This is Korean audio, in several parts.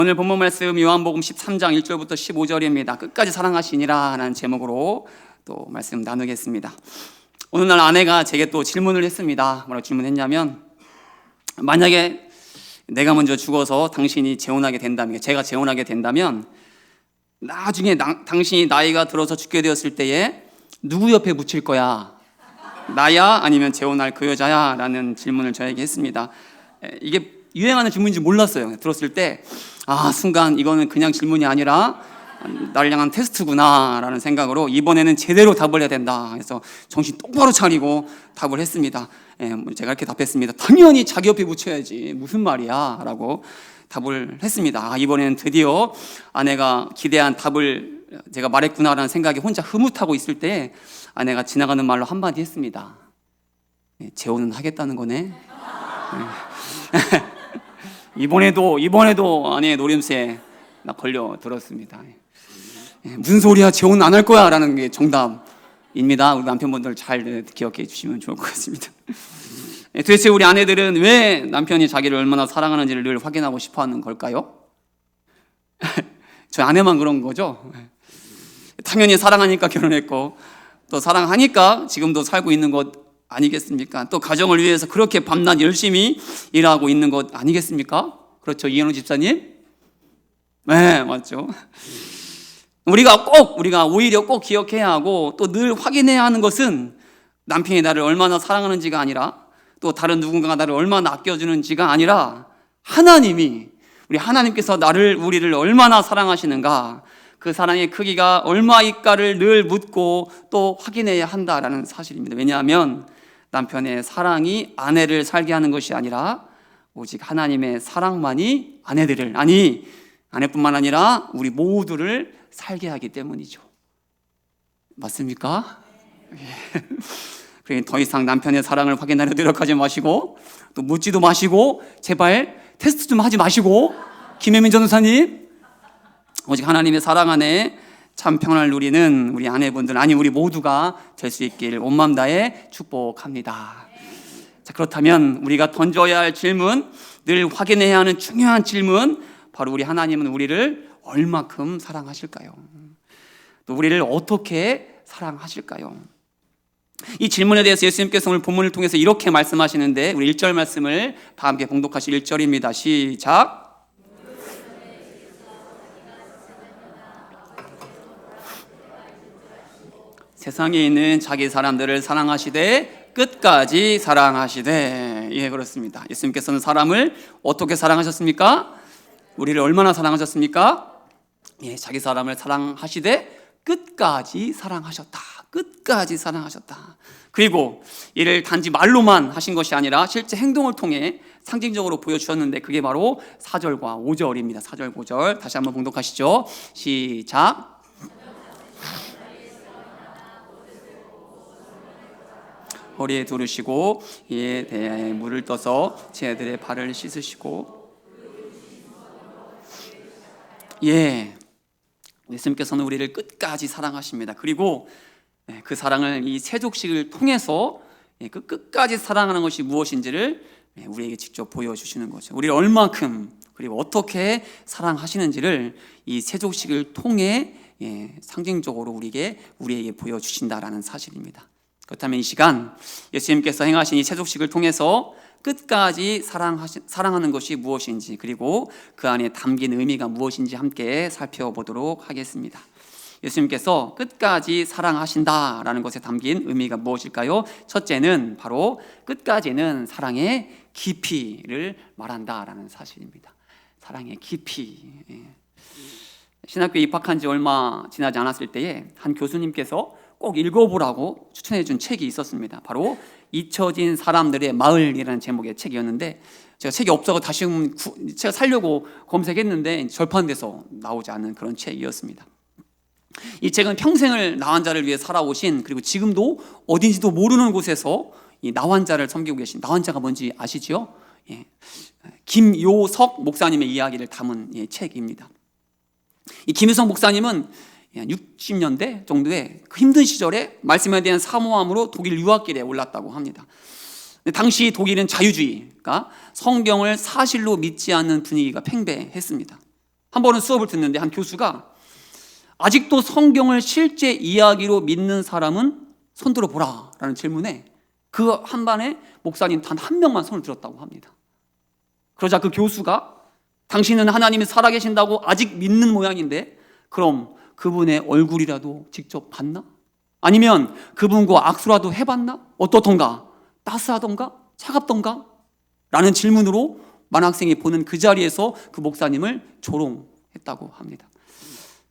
오늘 본문 말씀 요한복음 13장 1절부터 15절입니다. 끝까지 사랑하시니라 라는 제목으로 또 말씀 나누겠습니다. 오늘날 아내가 제게 또 질문을 했습니다. 뭐라고 질문했냐면, 만약에 내가 먼저 죽어서 당신이 재혼하게 된다면, 제가 재혼하게 된다면 나중에 당신이 나이가 들어서 죽게 되었을 때에 누구 옆에 묻힐 거야? 나야? 아니면 재혼할 그 여자야? 라는 질문을 저에게 했습니다. 이게 유행하는 질문인지 몰랐어요. 들었을 때 순간 이거는 그냥 질문이 아니라 나를 향한 테스트구나 라는 생각으로 이번에는 제대로 답을 해야 된다. 그래서 정신 똑바로 차리고 답을 했습니다. 제가 이렇게 답했습니다. 당연히 자기 옆에 묻혀야지, 무슨 말이야 라고 답을 했습니다. 이번에는 드디어 아내가 기대한 답을 제가 말했구나라는 생각에 혼자 흐뭇하고 있을 때 아내가 지나가는 말로 한마디 했습니다. 재혼은 하겠다는 거네. 이번에도 아내의 노림수에 나 걸려 들었습니다. 무슨 소리야, 재혼 안 할 거야 라는 게 정답입니다. 우리 남편분들 잘 기억해 주시면 좋을 것 같습니다. 도대체 우리 아내들은 왜 남편이 자기를 얼마나 사랑하는지를 늘 확인하고 싶어 하는 걸까요? 저희 아내만 그런 거죠? 당연히 사랑하니까 결혼했고, 또 사랑하니까 지금도 살고 있는 것 아니겠습니까? 또 가정을 위해서 그렇게 밤낮 열심히 일하고 있는 것 아니겠습니까? 그렇죠, 이현우 집사님? 네, 맞죠. 우리가 오히려 꼭 기억해야 하고 또 늘 확인해야 하는 것은 남편이 나를 얼마나 사랑하는지가 아니라, 또 다른 누군가가 나를 얼마나 아껴주는지가 아니라, 하나님께서 우리를 얼마나 사랑하시는가, 그 사랑의 크기가 얼마일까를 늘 묻고 또 확인해야 한다라는 사실입니다. 왜냐하면 남편의 사랑이 아내를 살게 하는 것이 아니라 오직 하나님의 사랑만이 아내뿐만 아니라 우리 모두를 살게 하기 때문이죠. 맞습니까? 그러니 더 이상 남편의 사랑을 확인하려 노력하지 마시고, 또 묻지도 마시고, 제발 테스트 좀 하지 마시고, 김혜민 전도사님, 오직 하나님의 사랑 안에 참 평안을 누리는 우리 아내분들, 우리 모두가 될 수 있길 온 마음 다해 축복합니다. 자, 그렇다면 우리가 던져야 할 질문, 늘 확인해야 하는 중요한 질문, 바로 우리 하나님은 우리를 얼마큼 사랑하실까요? 또 우리를 어떻게 사랑하실까요? 이 질문에 대해서 예수님께서 오늘 본문을 통해서 이렇게 말씀하시는데, 우리 1절 말씀을 다 함께 봉독하실 1절입니다. 시작. 세상에 있는 자기 사람들을 사랑하시되 끝까지 사랑하시되. 예, 그렇습니다. 예수님께서는 사람을 어떻게 사랑하셨습니까? 우리를 얼마나 사랑하셨습니까? 자기 사람을 사랑하시되 끝까지 사랑하셨다. 끝까지 사랑하셨다. 그리고 이를 단지 말로만 하신 것이 아니라 실제 행동을 통해 상징적으로 보여주셨는데, 그게 바로 4절과 5절입니다. 4절, 5절 다시 한번 봉독하시죠. 시작. 허리에 두르시고 이에 대하여 물을 떠서 제 아들의 발을 씻으시고. 예수님께서는 우리를 끝까지 사랑하십니다. 그리고 그 사랑을 이 세족식을 통해서 그 끝까지 사랑하는 것이 무엇인지를 우리에게 직접 보여주시는 거죠. 우리를 얼마큼 그리고 어떻게 사랑하시는지를 이 세족식을 통해 상징적으로 우리에게 보여주신다라는 사실입니다. 그렇다면 이 시간 예수님께서 행하신 이 세족식을 통해서 끝까지 사랑하는 것이 무엇인지, 그리고 그 안에 담긴 의미가 무엇인지 함께 살펴보도록 하겠습니다. 예수님께서 끝까지 사랑하신다라는 것에 담긴 의미가 무엇일까요? 첫째는 바로 끝까지는 사랑의 깊이를 말한다라는 사실입니다. 사랑의 깊이. 신학교에 입학한 지 얼마 지나지 않았을 때에 한 교수님께서 꼭 읽어보라고 추천해 준 책이 있었습니다. 바로 잊혀진 사람들의 마을이라는 제목의 책이었는데, 제가 책이 없어서 다시 제가 살려고 검색했는데 절판돼서 나오지 않는 그런 책이었습니다. 이 책은 평생을 나환자를 위해 살아오신, 그리고 지금도 어딘지도 모르는 곳에서 이 나환자를 섬기고 계신, 나환자가 뭔지 아시죠? 김요석 목사님의 이야기를 담은 책입니다. 이 김요석 목사님은 60년대 정도의 그 힘든 시절에 말씀에 대한 사모함으로 독일 유학길에 올랐다고 합니다. 당시 독일은 자유주의, 그러니까 성경을 사실로 믿지 않는 분위기가 팽배했습니다. 한 번은 수업을 듣는데 한 교수가 아직도 성경을 실제 이야기로 믿는 사람은 손 들어보라 라는 질문에 그 한반에 목사님 단 한 명만 손을 들었다고 합니다. 그러자 그 교수가 당신은 하나님이 살아계신다고 아직 믿는 모양인데 그럼 그분의 얼굴이라도 직접 봤나? 아니면 그분과 악수라도 해봤나? 어떻던가? 따스하던가? 차갑던가? 라는 질문으로 만학생이 보는 그 자리에서 그 목사님을 조롱했다고 합니다.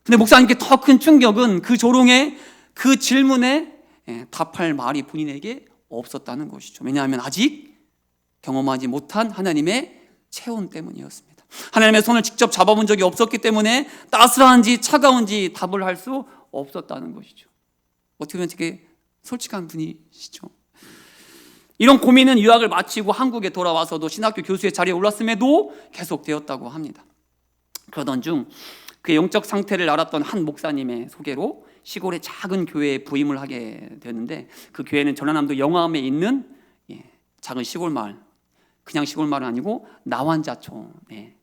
근데 목사님께 더 큰 충격은 그 조롱에 그 질문에 답할 말이 본인에게 없었다는 것이죠. 왜냐하면 아직 경험하지 못한 하나님의 체온 때문이었습니다. 하나님의 손을 직접 잡아본 적이 없었기 때문에 따스한지 차가운지 답을 할 수 없었다는 것이죠. 어떻게 보면 되게 솔직한 분이시죠. 이런 고민은 유학을 마치고 한국에 돌아와서도 신학교 교수의 자리에 올랐음에도 계속되었다고 합니다. 그러던 중 그의 영적 상태를 알았던 한 목사님의 소개로 시골의 작은 교회에 부임을 하게 되는데 그 교회는 전라남도 영암에 있는 작은 시골 마을, 그냥 시골 마을은 아니고 나완자촌의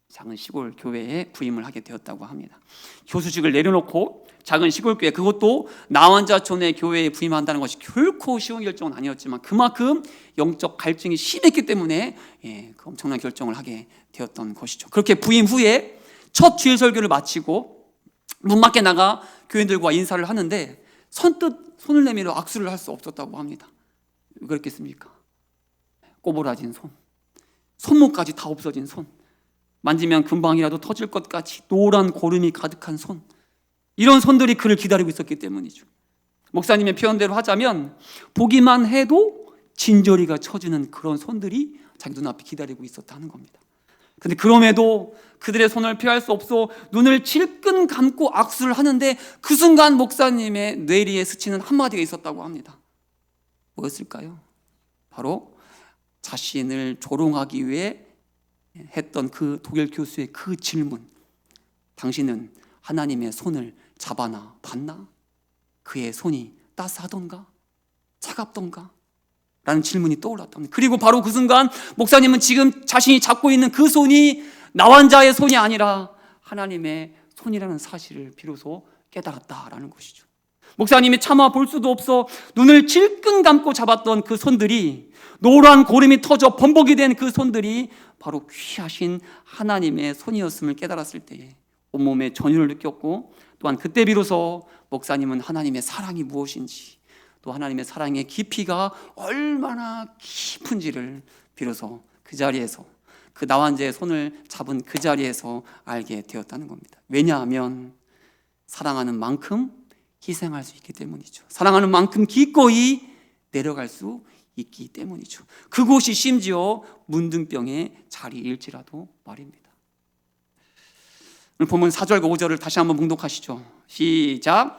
작은 시골 교회에 부임을 하게 되었다고 합니다. 교수직을 내려놓고 작은 시골 교회, 그것도 나완자촌의 교회에 부임한다는 것이 결코 쉬운 결정은 아니었지만 그만큼 영적 갈증이 심했기 때문에 그 엄청난 결정을 하게 되었던 것이죠. 그렇게 부임 후에 첫 주일 설교를 마치고 문 밖에 나가 교인들과 인사를 하는데 선뜻 손을 내밀어 악수를 할 수 없었다고 합니다. 왜 그랬겠습니까? 꼬부라진 손, 손목까지 다 없어진 손, 만지면 금방이라도 터질 것 같이 노란 고름이 가득한 손, 이런 손들이 그를 기다리고 있었기 때문이죠. 목사님의 표현대로 하자면 보기만 해도 진저리가 쳐지는 그런 손들이 자기 눈앞에 기다리고 있었다는 겁니다. 근데 그럼에도 그들의 손을 피할 수 없어 눈을 질끈 감고 악수를 하는데 그 순간 목사님의 뇌리에 스치는 한마디가 있었다고 합니다. 뭐였을까요? 바로 자신을 조롱하기 위해 했던 그 독일 교수의 그 질문, 당신은 하나님의 손을 잡아나 봤나? 그의 손이 따스하던가? 차갑던가? 라는 질문이 떠올랐답니다. 그리고 바로 그 순간 목사님은 지금 자신이 잡고 있는 그 손이 나환자의 손이 아니라 하나님의 손이라는 사실을 비로소 깨달았다라는 것이죠. 목사님이 차마 볼 수도 없어 눈을 질끈 감고 잡았던 그 손들이, 노란 고름이 터져 범벅이 된 그 손들이 바로 귀하신 하나님의 손이었음을 깨달았을 때에 온몸에 전율을 느꼈고, 또한 그때 비로소 목사님은 하나님의 사랑이 무엇인지, 또 하나님의 사랑의 깊이가 얼마나 깊은지를 비로소 그 자리에서, 그 나환자의 손을 잡은 그 자리에서 알게 되었다는 겁니다. 왜냐하면 사랑하는 만큼 희생할 수 있기 때문이죠. 사랑하는 만큼 기꺼이 내려갈 수 있기 때문이죠. 그곳이 심지어 문둥병의 자리일지라도 말입니다. 오늘 보면 4절과 5절을 다시 한번 봉독하시죠. 시작.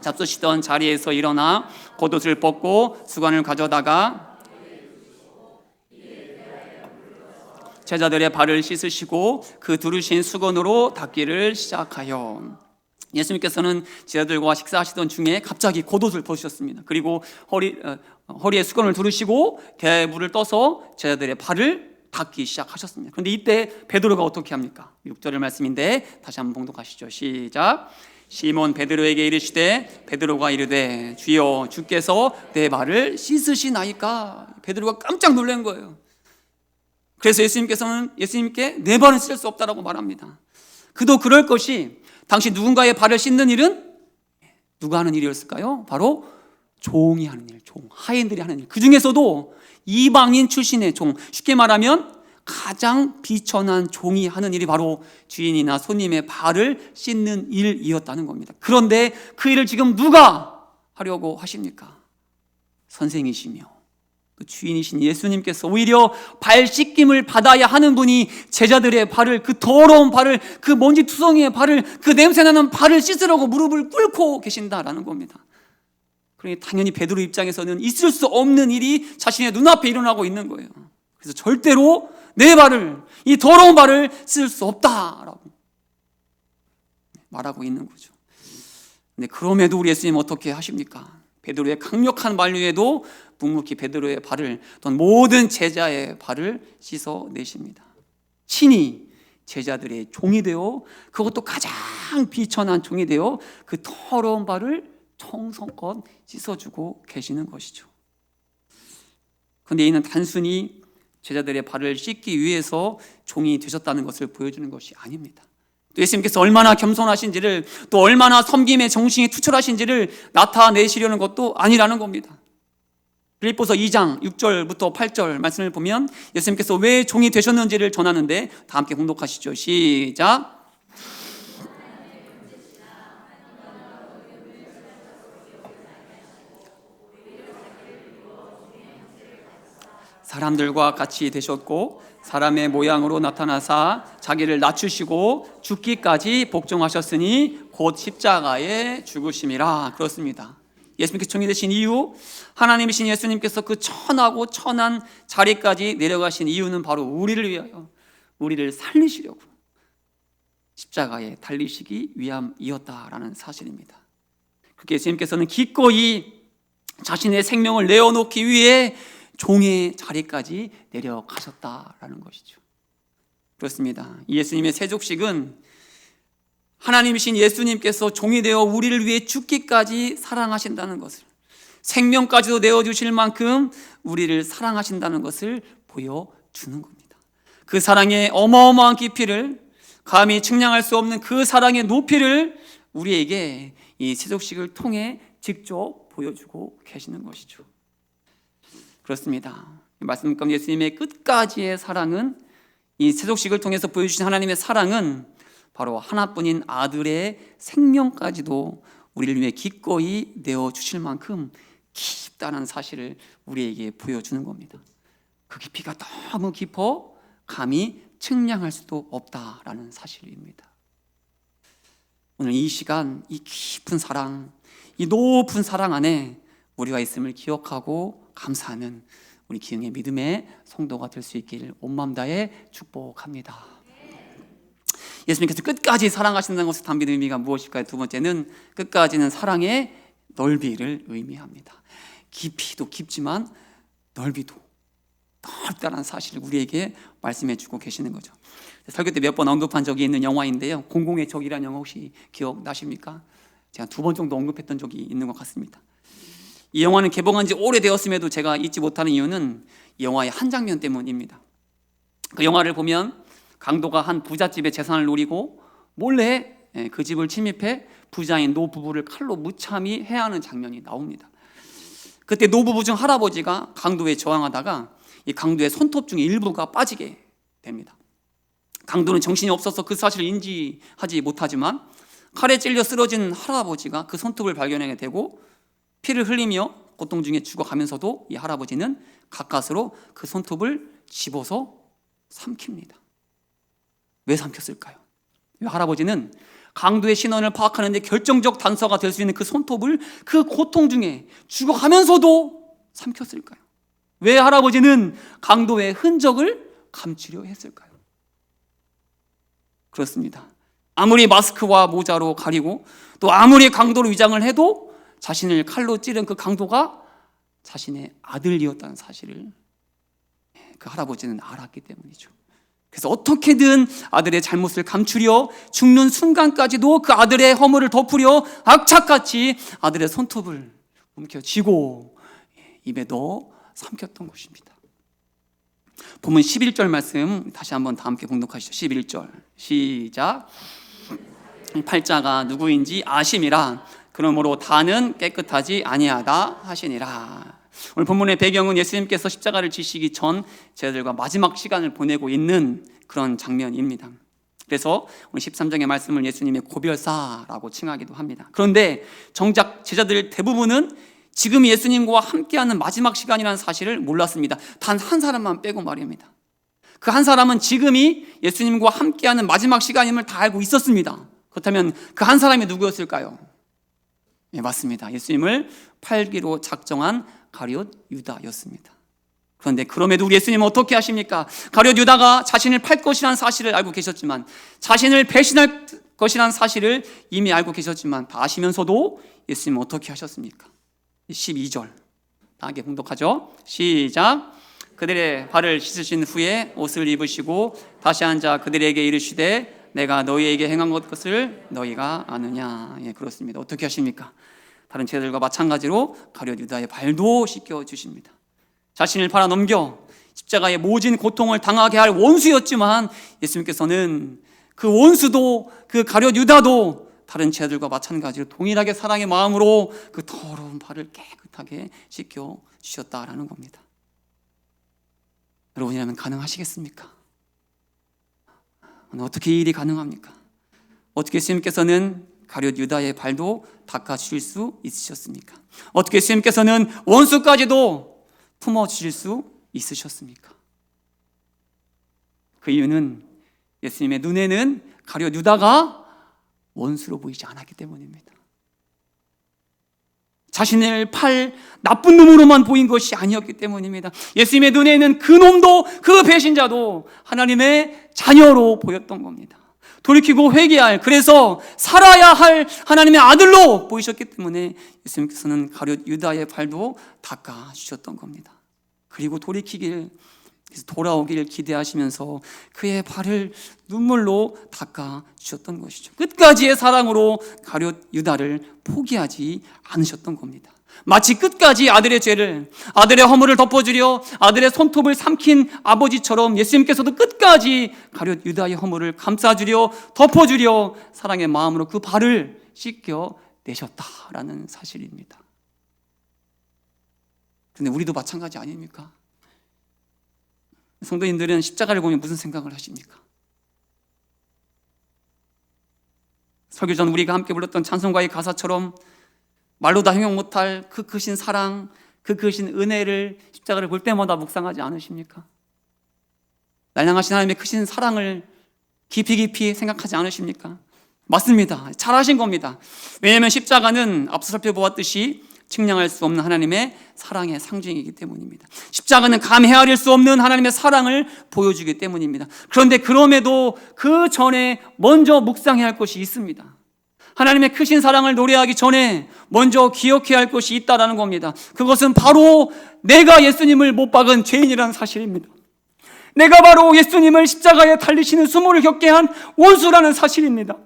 잡수시던 자리에서 일어나 겉옷을 벗고 수건을 가져다가 제자들의 발을 씻으시고 그 두르신 수건으로 닦기를 시작하여, 예수님께서는 제자들과 식사하시던 중에 갑자기 겉옷을 벗으셨습니다. 그리고 허리에 수건을 두르시고 대물을 떠서 제자들의 발을 닦기 시작하셨습니다. 그런데 이때 베드로가 어떻게 합니까? 6절의 말씀인데 다시 한번 봉독하시죠. 시작. 시몬 베드로에게 이르시되 베드로가 이르되 주여 주께서 내 발을 씻으시나이까. 베드로가 깜짝 놀란 거예요. 그래서 예수님께서는 예수님께 내 발은 씻을 수 없다라고 말합니다. 그도 그럴 것이, 당시 누군가의 발을 씻는 일은 누가 하는 일이었을까요? 바로 종이 하는 일, 종, 하인들이 하는 일. 그 중에서도 이방인 출신의 종, 쉽게 말하면 가장 비천한 종이 하는 일이 바로 주인이나 손님의 발을 씻는 일이었다는 겁니다. 그런데 그 일을 지금 누가 하려고 하십니까? 선생이시며 또 주인이신 예수님께서 오히려 발 씻김을 받아야 하는 분이 제자들의 발을, 그 더러운 발을, 그 먼지 투성이의 발을, 그 냄새나는 발을 씻으려고 무릎을 꿇고 계신다라는 겁니다. 그러니 당연히 베드로 입장에서는 있을 수 없는 일이 자신의 눈앞에 일어나고 있는 거예요. 그래서 절대로 내 발을, 이 더러운 발을 씻을 수 없다라고 말하고 있는 거죠. 근데 그럼에도 우리 예수님 어떻게 하십니까? 베드로의 강력한 만류에도 묵묵히 베드로의 발을, 또는 모든 제자의 발을 씻어내십니다. 친히 제자들의 종이 되어, 그것도 가장 비천한 종이 되어 그 더러운 발을 정성껏 씻어주고 계시는 것이죠. 그런데 이는 단순히 제자들의 발을 씻기 위해서 종이 되셨다는 것을 보여주는 것이 아닙니다. 또 예수님께서 얼마나 겸손하신지를, 또 얼마나 섬김의 정신이 투철하신지를 나타내시려는 것도 아니라는 겁니다. 빌립보서 2장 6절부터 8절 말씀을 보면 예수님께서 왜 종이 되셨는지를 전하는데, 다 함께 공독하시죠. 시작. 사람들과 같이 되셨고 사람의 모양으로 나타나사 자기를 낮추시고 죽기까지 복종하셨으니 곧 십자가에 죽으심이라. 그렇습니다. 예수님께서 종이 되신 이유, 하나님이신 예수님께서 그 천하고 천한 자리까지 내려가신 이유는 바로 우리를 위하여, 우리를 살리시려고 십자가에 달리시기 위함이었다라는 사실입니다. 그렇게 예수님께서는 기꺼이 자신의 생명을 내어놓기 위해 종의 자리까지 내려가셨다라는 것이죠. 그렇습니다. 예수님의 세족식은 하나님이신 예수님께서 종이 되어 우리를 위해 죽기까지 사랑하신다는 것을, 생명까지도 내어주실 만큼 우리를 사랑하신다는 것을 보여주는 겁니다. 그 사랑의 어마어마한 깊이를, 감히 측량할 수 없는 그 사랑의 높이를 우리에게 이 세족식을 통해 직접 보여주고 계시는 것이죠. 그렇습니다. 말씀 가운데 예수님의 끝까지의 사랑은, 이 세족식을 통해서 보여주신 하나님의 사랑은 바로 하나뿐인 아들의 생명까지도 우리를 위해 기꺼이 내어주실 만큼 깊다는 사실을 우리에게 보여주는 겁니다. 그 깊이가 너무 깊어 감히 측량할 수도 없다라는 사실입니다. 오늘 이 시간, 이 깊은 사랑, 이 높은 사랑 안에 우리가 있음을 기억하고 감사하는 우리 기흥의 믿음의 성도가 될 수 있기를 온 마음 다해 축복합니다. 예수님께서 끝까지 사랑하신다는 것을 담긴 의미가 무엇일까요? 두 번째는 끝까지는 사랑의 넓이를 의미합니다. 깊이도 깊지만 넓이도 넓다는 사실을 우리에게 말씀해 주고 계시는 거죠. 설교 때 몇 번 언급한 적이 있는 영화인데요, 공공의 적이라는 영화 혹시 기억나십니까? 제가 2번 정도 언급했던 적이 있는 것 같습니다. 이 영화는 개봉한 지 오래되었음에도 제가 잊지 못하는 이유는 이 영화의 한 장면 때문입니다. 그 영화를 보면 강도가 한 부잣집의 재산을 노리고 몰래 그 집을 침입해 부자인 노 부부를 칼로 무참히 해하는 장면이 나옵니다. 그때 노 부부 중 할아버지가 강도에 저항하다가 이 강도의 손톱 중에 일부가 빠지게 됩니다. 강도는 정신이 없어서 그 사실을 인지하지 못하지만 칼에 찔려 쓰러진 할아버지가 그 손톱을 발견하게 되고 피를 흘리며 고통 중에 죽어가면서도 이 할아버지는 가까스로 그 손톱을 집어서 삼킵니다. 왜 삼켰을까요? 이 할아버지는 강도의 신원을 파악하는 데 결정적 단서가 될 수 있는 그 손톱을 그 고통 중에 죽어가면서도 삼켰을까요? 왜 할아버지는 강도의 흔적을 감추려 했을까요? 그렇습니다. 아무리 마스크와 모자로 가리고 또 아무리 강도로 위장을 해도 자신을 칼로 찌른 그 강도가 자신의 아들이었다는 사실을 그 할아버지는 알았기 때문이죠. 그래서 어떻게든 아들의 잘못을 감추려 죽는 순간까지도 그 아들의 허물을 덮으려 악착같이 아들의 손톱을 움켜쥐고 입에 넣어 삼켰던 것입니다. 본문 11절 말씀 다시 한번 다 함께 공독하시죠. 11절 시작. 팔자가 누구인지 아심이라. 그러므로 다는 깨끗하지 아니하다 하시니라. 오늘 본문의 배경은 예수님께서 십자가를 지시기 전 제자들과 마지막 시간을 보내고 있는 그런 장면입니다. 그래서 오늘 13장의 말씀을 예수님의 고별사라고 칭하기도 합니다. 그런데 정작 제자들 대부분은 지금 예수님과 함께하는 마지막 시간이라는 사실을 몰랐습니다. 단 한 사람만 빼고 말입니다. 그 한 사람은 지금이 예수님과 함께하는 마지막 시간임을 다 알고 있었습니다. 그렇다면 그 한 사람이 누구였을까요? 네, 맞습니다. 예수님을 팔기로 작정한 가룟 유다였습니다. 그런데 그럼에도 우리 예수님은 어떻게 하십니까? 가룟 유다가 자신을 팔 것이라는 사실을 알고 계셨지만, 자신을 배신할 것이라는 사실을 이미 알고 계셨지만, 다 아시면서도 예수님은 어떻게 하셨습니까? 12절 다 함께 봉독하죠. 시작. 그들의 발을 씻으신 후에 옷을 입으시고 다시 앉아 그들에게 이르시되 내가 너희에게 행한 것을 너희가 아느냐. 예, 그렇습니다. 어떻게 하십니까? 다른 제자들과 마찬가지로 가룟 유다의 발도 씻겨 주십니다. 자신을 팔아 넘겨 십자가의 모진 고통을 당하게 할 원수였지만 예수님께서는 그 원수도 그 가룟 유다도 다른 제자들과 마찬가지로 동일하게 사랑의 마음으로 그 더러운 발을 깨끗하게 씻겨 주셨다라는 겁니다. 여러분이라면 가능하시겠습니까? 어떻게 이 일이 가능합니까? 어떻게 예수님께서는 가룟 유다의 발도 닦아주실 수 있으셨습니까? 어떻게 예수님께서는 원수까지도 품어주실 수 있으셨습니까? 그 이유는 예수님의 눈에는 가룟 유다가 원수로 보이지 않았기 때문입니다. 자신을 팔 나쁜 놈으로만 보인 것이 아니었기 때문입니다. 예수님의 눈에는 그 놈도 그 배신자도 하나님의 자녀로 보였던 겁니다. 돌이키고 회개할, 그래서 살아야 할 하나님의 아들로 보이셨기 때문에 예수님께서는 가룟 유다의 발도 닦아주셨던 겁니다. 그리고 돌아오길 기대하시면서 그의 발을 눈물로 닦아주셨던 것이죠. 끝까지의 사랑으로 가룟 유다를 포기하지 않으셨던 겁니다. 마치 끝까지 아들의 죄를, 아들의 허물을 덮어주려 아들의 손톱을 삼킨 아버지처럼 예수님께서도 끝까지 가룟 유다의 허물을 감싸주려 덮어주려 사랑의 마음으로 그 발을 씻겨내셨다라는 사실입니다. 그런데 우리도 마찬가지 아닙니까? 성도님들은 십자가를 보면 무슨 생각을 하십니까? 설교 전 우리가 함께 불렀던 찬송가의 가사처럼 말로 다 형용 못할 그 크신 사랑, 그 크신 은혜를 십자가를 볼 때마다 묵상하지 않으십니까? 날 향하신 하나님의 크신 사랑을 깊이 생각하지 않으십니까? 맞습니다. 잘하신 겁니다. 왜냐하면 십자가는 앞서 살펴보았듯이 측량할 수 없는 하나님의 사랑의 상징이기 때문입니다. 십자가는 감히 헤아릴 수 없는 하나님의 사랑을 보여주기 때문입니다. 그런데 그럼에도 그 전에 먼저 묵상해야 할 것이 있습니다. 하나님의 크신 사랑을 노래하기 전에 먼저 기억해야 할 것이 있다는 겁니다. 그것은 바로 내가 예수님을 못 박은 죄인이라는 사실입니다. 내가 바로 예수님을 십자가에 달리시는 수모를 겪게 한 원수라는 사실입니다.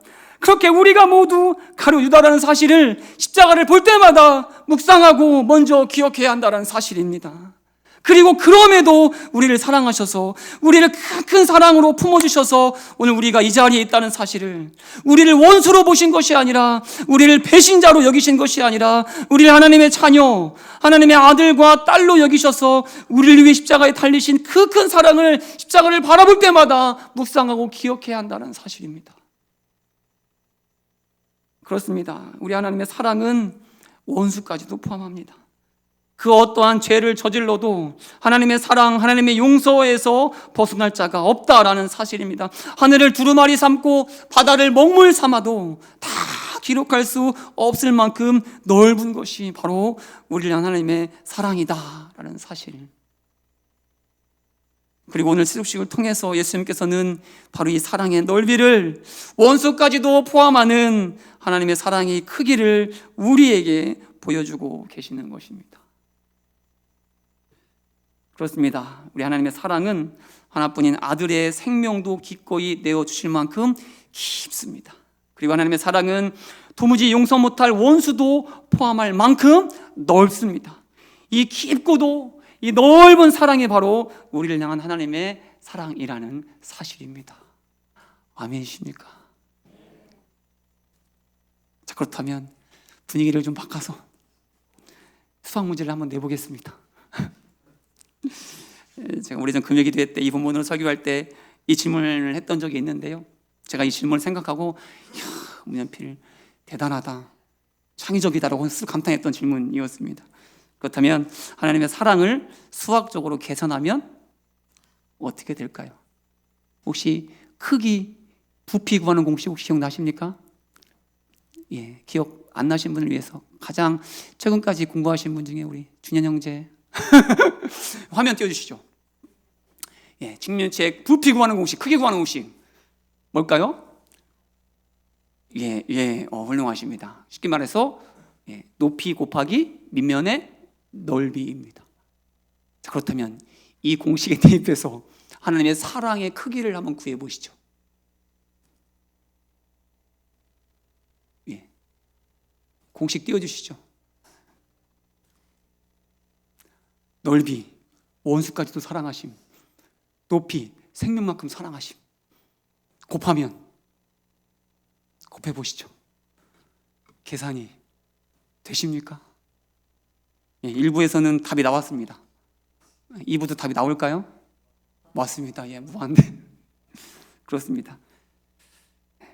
그렇게 우리가 모두 가룟 유다라는 사실을 십자가를 볼 때마다 묵상하고 먼저 기억해야 한다는 사실입니다. 그리고 그럼에도 우리를 사랑하셔서 우리를 큰 사랑으로 품어주셔서 오늘 우리가 이 자리에 있다는 사실을, 우리를 원수로 보신 것이 아니라 우리를 배신자로 여기신 것이 아니라 우리를 하나님의 자녀, 하나님의 아들과 딸로 여기셔서 우리를 위해 십자가에 달리신 그 큰 사랑을 십자가를 바라볼 때마다 묵상하고 기억해야 한다는 사실입니다. 그렇습니다. 우리 하나님의 사랑은 원수까지도 포함합니다. 그 어떠한 죄를 저질러도 하나님의 사랑, 하나님의 용서에서 벗어날 자가 없다라는 사실입니다. 하늘을 두루마리 삼고 바다를 먹물 삼아도 다 기록할 수 없을 만큼 넓은 것이 바로 우리를 향한 하나님의 사랑이다라는 사실. 그리고 오늘 세속식을 통해서 예수님께서는 바로 이 사랑의 넓이를, 원수까지도 포함하는 하나님의 사랑의 크기를 우리에게 보여주고 계시는 것입니다. 그렇습니다. 우리 하나님의 사랑은 하나뿐인 아들의 생명도 기꺼이 내어주실 만큼 깊습니다. 그리고 하나님의 사랑은 도무지 용서 못할 원수도 포함할 만큼 넓습니다. 이 깊고도 이 넓은 사랑이 바로 우리를 향한 하나님의 사랑이라는 사실입니다. 아멘이십니까? 자, 그렇다면 분위기를 좀 바꿔서 수학 문제를 한번 내보겠습니다. 제가 오래전 금요기도회 때 이 본문으로 설교할 때 이 질문을 했던 적이 있는데요, 제가 이 질문을 생각하고 문연필 대단하다, 창의적이다라고 스스로 감탄했던 질문이었습니다. 그렇다면 하나님의 사랑을 수학적으로 계산하면 어떻게 될까요? 혹시 크기, 부피 구하는 공식 혹시 기억나십니까? 예, 기억 안 나신 분을 위해서 가장 최근까지 공부하신 분 중에 우리 준현 형제 화면 띄워주시죠. 예, 직면체의 부피 구하는 공식, 크기 구하는 공식 뭘까요? 훌륭하십니다. 쉽게 말해서 높이 곱하기 밑면의 넓이입니다. 자, 그렇다면 이 공식에 대입해서 하나님의 사랑의 크기를 한번 구해 보시죠. 예. 공식 띄워주시죠. 넓이, 원수까지도 사랑하심. 높이, 생명만큼 사랑하심. 곱하면 곱해보시죠. 계산이 되십니까? 예, 1부에서는 답이 나왔습니다. 2부도 답이 나올까요? 맞습니다. 예, 무한대. 그렇습니다.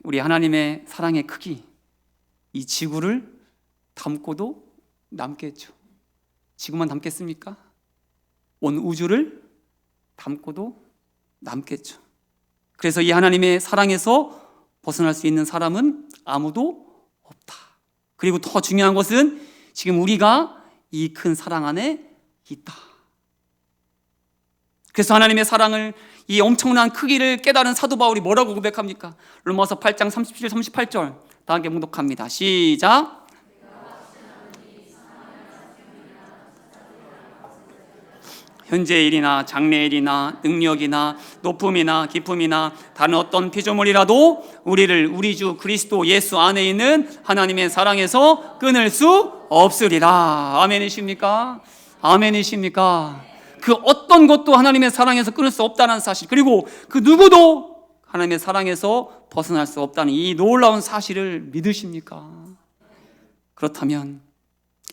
우리 하나님의 사랑의 크기, 이 지구를 담고도 남겠죠. 지구만 담겠습니까? 온 우주를 담고도 남겠죠. 그래서 이 하나님의 사랑에서 벗어날 수 있는 사람은 아무도 없다. 그리고 더 중요한 것은 지금 우리가 이 큰 사랑 안에 있다. 그래서 하나님의 사랑을, 이 엄청난 크기를 깨달은 사도 바울이 뭐라고 고백합니까? 로마서 8장 37, 38절 다 함께 묵독합니다. 시작. 현재의 일이나 장래의 일이나 능력이나 높음이나 깊음이나 다른 어떤 피조물이라도 우리를 우리 주 그리스도 예수 안에 있는 하나님의 사랑에서 끊을 수 없으리라. 아멘이십니까? 아멘이십니까? 그 어떤 것도 하나님의 사랑에서 끊을 수 없다는 사실, 그리고 그 누구도 하나님의 사랑에서 벗어날 수 없다는 이 놀라운 사실을 믿으십니까? 그렇다면,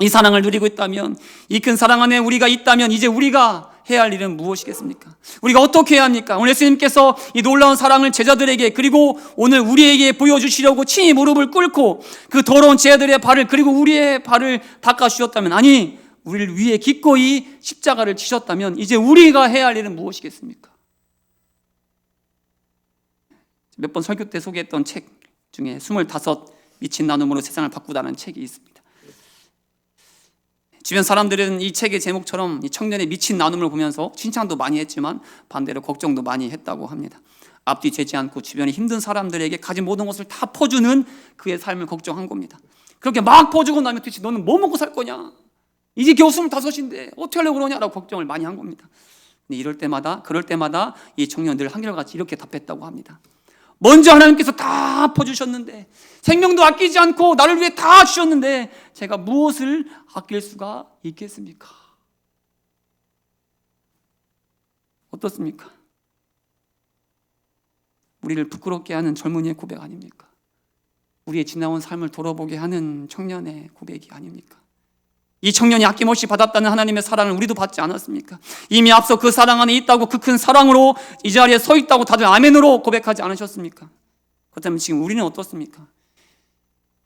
이 사랑을 누리고 있다면, 이 큰 사랑 안에 우리가 있다면 이제 우리가 해야 할 일은 무엇이겠습니까? 우리가 어떻게 해야 합니까? 오늘 예수님께서 이 놀라운 사랑을 제자들에게, 그리고 오늘 우리에게 보여주시려고 친히 무릎을 꿇고 그 더러운 제자들의 발을, 그리고 우리의 발을 닦아주셨다면, 아니 우리를 위해 기꺼이 십자가를 지셨다면 이제 우리가 해야 할 일은 무엇이겠습니까? 몇 번 설교 때 소개했던 책 중에 25 미친 나눔으로 세상을 바꾸다는 책이 있습니다. 주변 사람들은 이 책의 제목처럼 이 청년의 미친 나눔을 보면서 칭찬도 많이 했지만 반대로 걱정도 많이 했다고 합니다. 앞뒤 재지 않고 주변에 힘든 사람들에게 가진 모든 것을 다 퍼주는 그의 삶을 걱정한 겁니다. 그렇게 막 퍼주고 나면 도대체 너는 뭐 먹고 살 거냐? 이제 겨우 25인데 어떻게 하려고 그러냐라고 걱정을 많이 한 겁니다. 근데 그럴 때마다 이 청년들 한결같이 이렇게 답했다고 합니다. 먼저 하나님께서 다 퍼주셨는데, 생명도 아끼지 않고 나를 위해 다 주셨는데 제가 무엇을 아낄 수가 있겠습니까? 어떻습니까? 우리를 부끄럽게 하는 젊은이의 고백 아닙니까? 우리의 지나온 삶을 돌아보게 하는 청년의 고백이 아닙니까? 이 청년이 아낌없이 받았다는 하나님의 사랑을 우리도 받지 않았습니까? 이미 앞서 그 사랑 안에 있다고, 그 큰 사랑으로 이 자리에 서 있다고 다들 아멘으로 고백하지 않으셨습니까? 그렇다면 지금 우리는 어떻습니까?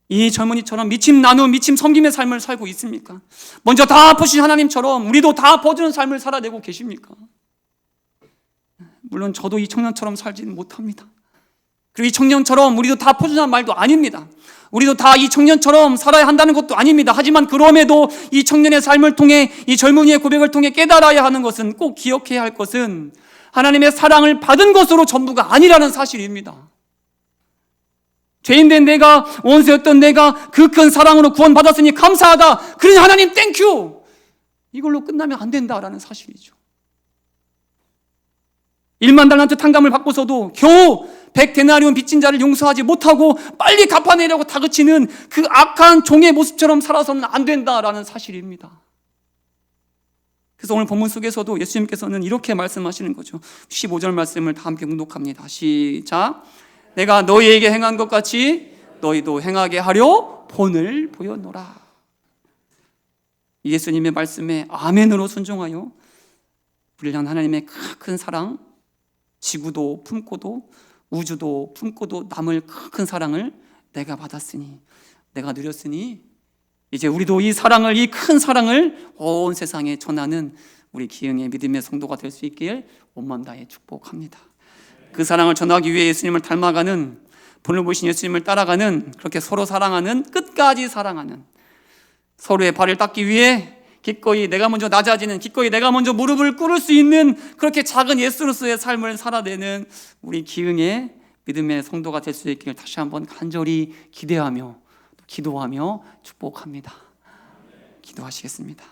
이 젊은이처럼 미침 나눔, 미침 섬김의 삶을 살고 있습니까? 먼저 다 퍼주신 하나님처럼 우리도 다 퍼주는 삶을 살아내고 계십니까? 물론 저도 이 청년처럼 살지는 못합니다. 그리고 이 청년처럼 우리도 다 퍼주는 말도 아닙니다. 우리도 다 이 청년처럼 살아야 한다는 것도 아닙니다. 하지만 그럼에도 이 청년의 삶을 통해, 이 젊은이의 고백을 통해 깨달아야 하는 것은, 꼭 기억해야 할 것은 하나님의 사랑을 받은 것으로 전부가 아니라는 사실입니다. 죄인된 내가, 원수였던 내가 그 큰 사랑으로 구원받았으니 감사하다, 그러니 하나님 땡큐, 이걸로 끝나면 안 된다라는 사실이죠. 1만 달란트 탕감을 받고서도 겨우 100데나리온 빚진 자를 용서하지 못하고 빨리 갚아내려고 다그치는 그 악한 종의 모습처럼 살아서는 안 된다라는 사실입니다. 그래서 오늘 본문 속에서도 예수님께서는 이렇게 말씀하시는 거죠. 15절 말씀을 다 함께 묵독합니다. 시작. 내가 너희에게 행한 것 같이 너희도 행하게 하려 본을 보였노라. 예수님의 말씀에 아멘으로 순종하여 우리를 향한 하나님의 큰 사랑, 지구도 품고도 우주도 품고도 남을 큰 사랑을 내가 받았으니, 내가 누렸으니 이제 우리도 이 사랑을, 이 큰 사랑을 온 세상에 전하는 우리 기흥의 믿음의 성도가 될 수 있길 온마음 다해 축복합니다. 그 사랑을 전하기 위해 예수님을 닮아가는, 본을 보신 예수님을 따라가는, 그렇게 서로 사랑하는, 끝까지 사랑하는, 서로의 발을 닦기 위해 기꺼이 내가 먼저 낮아지는, 기꺼이 내가 먼저 무릎을 꿇을 수 있는 그렇게 작은 예수로서의 삶을 살아내는 우리 기흥의 믿음의 성도가 될 수 있기를 다시 한번 간절히 기대하며 기도하며 축복합니다. 기도하시겠습니다.